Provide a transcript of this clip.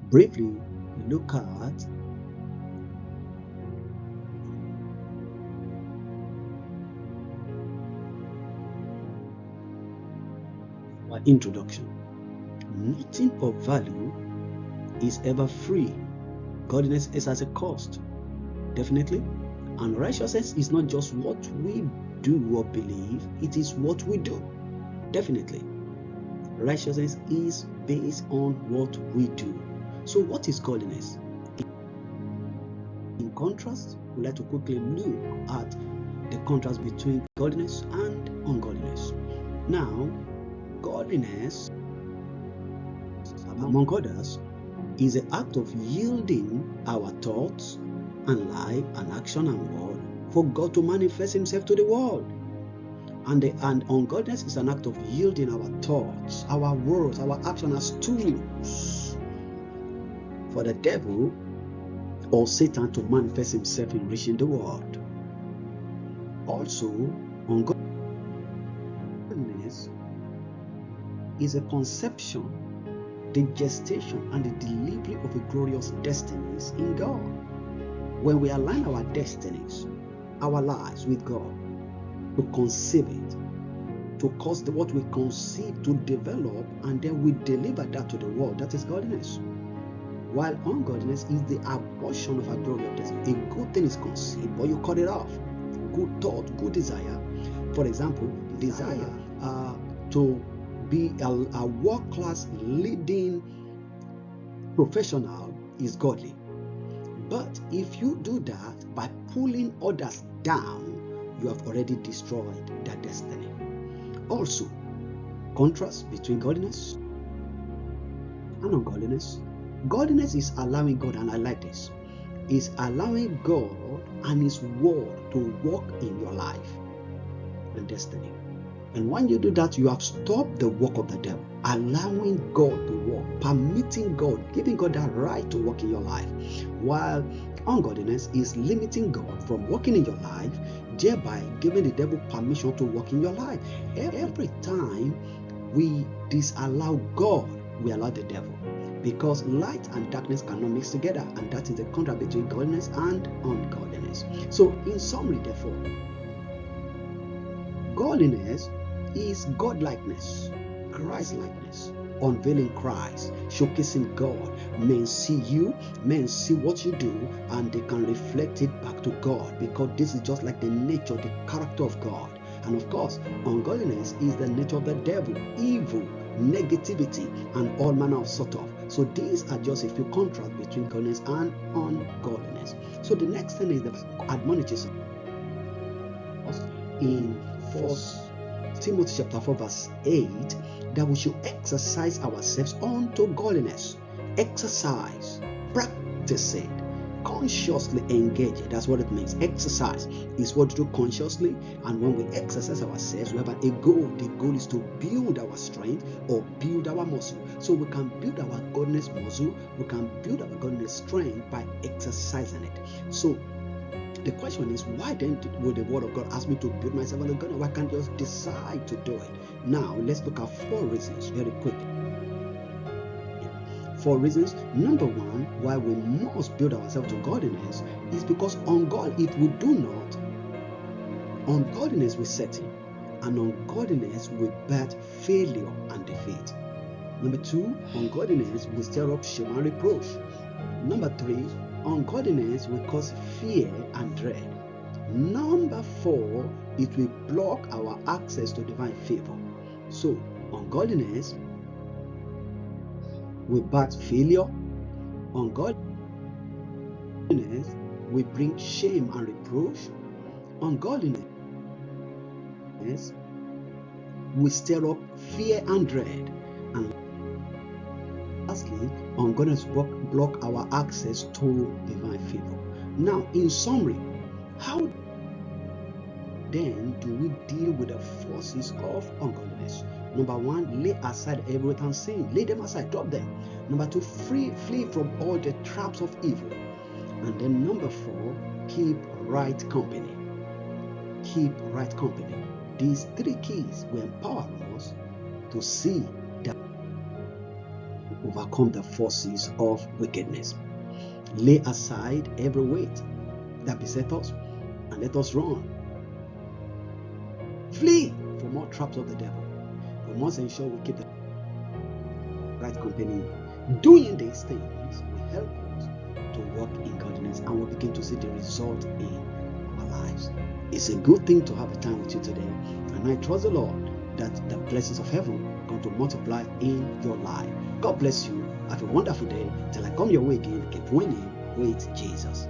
briefly look at our introduction. Nothing of value is ever free. Godliness is at a cost, definitely. And righteousness is not just what we do or believe, it is what we do, definitely. Righteousness is based on what we do. So what is godliness? In contrast, we'd like to quickly look at the contrast between godliness and ungodliness. Now, godliness, among others, is the act of yielding our thoughts and life and action and word for God to manifest himself to the world. And ungodliness is an act of yielding our thoughts, our words, our action as tools for the devil or Satan to manifest himself in reaching the world. Also, ungodliness is a conception, the gestation and the delivery of a glorious destinies in God. When we align our destinies, our lives with God, to conceive it, to cause what we conceive to develop, and then we deliver that to the world, that is godliness. While ungodliness is the abortion of a glorious destiny. A good thing is conceived, but you cut it off. Good thought, good desire. For example, desire to be a world-class leading professional is godly. But if you do that by pulling others down, you have already destroyed their destiny. Also, contrast between godliness and ungodliness. Godliness is allowing God, and I like this, is allowing God and his word to work in your life and destiny. And when you do that, you have stopped the work of the devil, allowing God to work, permitting God, giving God that right to work in your life. While ungodliness is limiting God from working in your life, thereby giving the devil permission to work in your life. Every time we disallow God, we allow the devil. Because light and darkness cannot mix together, and that is the contrast between godliness and ungodliness. So, in summary, therefore, godliness is godlikeness, Christ-likeness, unveiling Christ, showcasing God. Men see you, men see what you do, and they can reflect it back to God, because this is just like the nature, the character of God. And of course, ungodliness is the nature of the devil, evil, negativity, and all manner of sort of. So these are just a few contrasts between godliness and ungodliness. So the next thing is the admonishes us in 1 Timothy chapter 4 verse 8 that we should exercise ourselves unto godliness. Exercise, practice it, consciously engage it. That's what it means. Exercise is what you do consciously, and when we exercise ourselves, we have a goal. The goal is to build our strength or build our muscle. So we can build our godliness muscle, we can build our godliness strength by exercising it. So the question is, why then would the word of God ask me to build myself on the God? Why can't I just decide to do it? Now let's look at 4 reasons very quickly. 4 reasons. Number 1, why we must build ourselves to godliness is because if we do not, ungodliness will set in, and ungodliness will birth failure and defeat. Number 2, ungodliness will stir up shame and reproach. Number 3, ungodliness will cause fear and dread. Number 4, it will block our access to divine favor. So, ungodliness will birth failure. Ungodliness will bring shame and reproach. Ungodliness will stir up fear and dread. And lastly, ungodliness will block our access to divine favor. Now, in summary, how then do we deal with the forces of ungodliness? Number 1, lay aside every root and sin. Lay them aside, drop them. Number 2, flee from all the traps of evil. And then number 4, keep right company. Keep right company. These 3 keys will empower us to see that overcome the forces of wickedness. Lay aside every weight that besets us and let us run. Flee from all traps of the devil. We must ensure we keep the right company. Doing these things will help us to walk in godliness, and we'll begin to see the result in our lives. It's a good thing to have a time with you today, and I trust the Lord that the blessings of heaven are going to multiply in your life. God bless you. Have a wonderful day. Till I come your way again, keep winning with Jesus.